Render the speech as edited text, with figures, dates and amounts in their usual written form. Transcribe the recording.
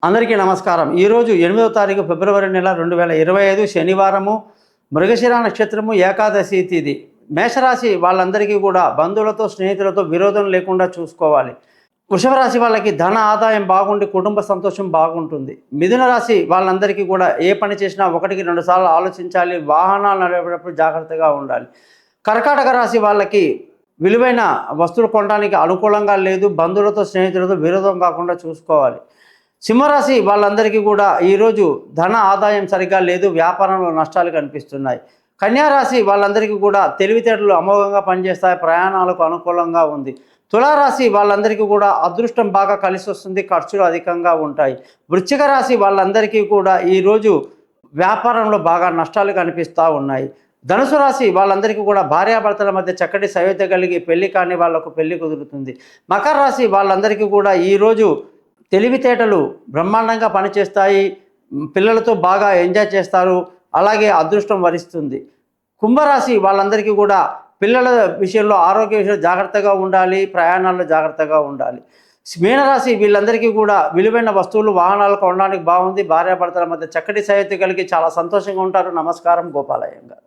అందరికీ నమస్కారం. ఈరోజు 8వ తారీఖు ఫిబ్రవరి నెల 2025 శనివారము, మృగశిర నక్షత్రము, ఏకాదశి తిథి. మేషరాశి వాళ్ళందరికీ కూడా బంధువులతో స్నేహితులతో విరోధం లేకుండా చూసుకోవాలి. వృషభ రాశి వాళ్ళకి ధన ఆదాయం బాగుండి కుటుంబ సంతోషం బాగుంటుంది. మిథున రాశి వాళ్ళందరికీ కూడా ఏ పని చేసినా ఒకటికి 2 సార్లు ఆలోచించాలి. వాహనాలు నడిపేటప్పుడు జాగ్రత్తగా ఉండాలి. కర్కాటక రాశి వాళ్ళకి విలువైన వస్తువులు కొనడానికి అనుకూలంగా లేదు. బంధువులతో స్నేహితులతో విరోధం కాకుండా చూసుకోవాలి. సింహరాశి వాళ్ళందరికీ కూడా ఈరోజు ధన ఆదాయం సరిగ్గా లేదు. వ్యాపారంలో నష్టాలు కనిపిస్తున్నాయి. కన్యారాశి వాళ్ళందరికీ కూడా తెలివితేటలు అమోఘంగా పనిచేస్తాయి. ప్రయాణాలకు అనుకూలంగా ఉంది. తులారాశి వాళ్ళందరికీ కూడా అదృష్టం బాగా కలిసి వస్తుంది. ఖర్చులు అధికంగా ఉంటాయి. వృశ్చిక రాశి వాళ్ళందరికీ కూడా ఈరోజు వ్యాపారంలో బాగా నష్టాలు కనిపిస్తూ ఉన్నాయి. ధనుసు రాశి వాళ్ళందరికీ కూడా భార్యాభర్తల మధ్య చక్కటి సయోధ్య కలిగి పెళ్లి కాని వాళ్లకు పెళ్లి కుదురుతుంది. మకర రాశి వాళ్ళందరికీ కూడా ఈరోజు తెలివితేటలు బ్రహ్మాండంగా పనిచేస్తాయి. పిల్లలతో బాగా ఎంజాయ్ చేస్తారు. అలాగే అదృష్టం వరిస్తుంది. కుంభరాశి వాళ్ళందరికీ కూడా పిల్లల విషయంలో ఆరోగ్య విషయంలో జాగ్రత్తగా ఉండాలి. ప్రయాణాల్లో జాగ్రత్తగా ఉండాలి. మీనరాశి వీళ్ళందరికీ కూడా విలువైన వస్తువులు వాహనాలు కొనడానికి బాగుంది. భార్యాభర్తల మధ్య చక్కటి సయోధ్య కలిగి చాలా సంతోషంగా ఉంటారు. నమస్కారం. గోపాలయ్య గారు.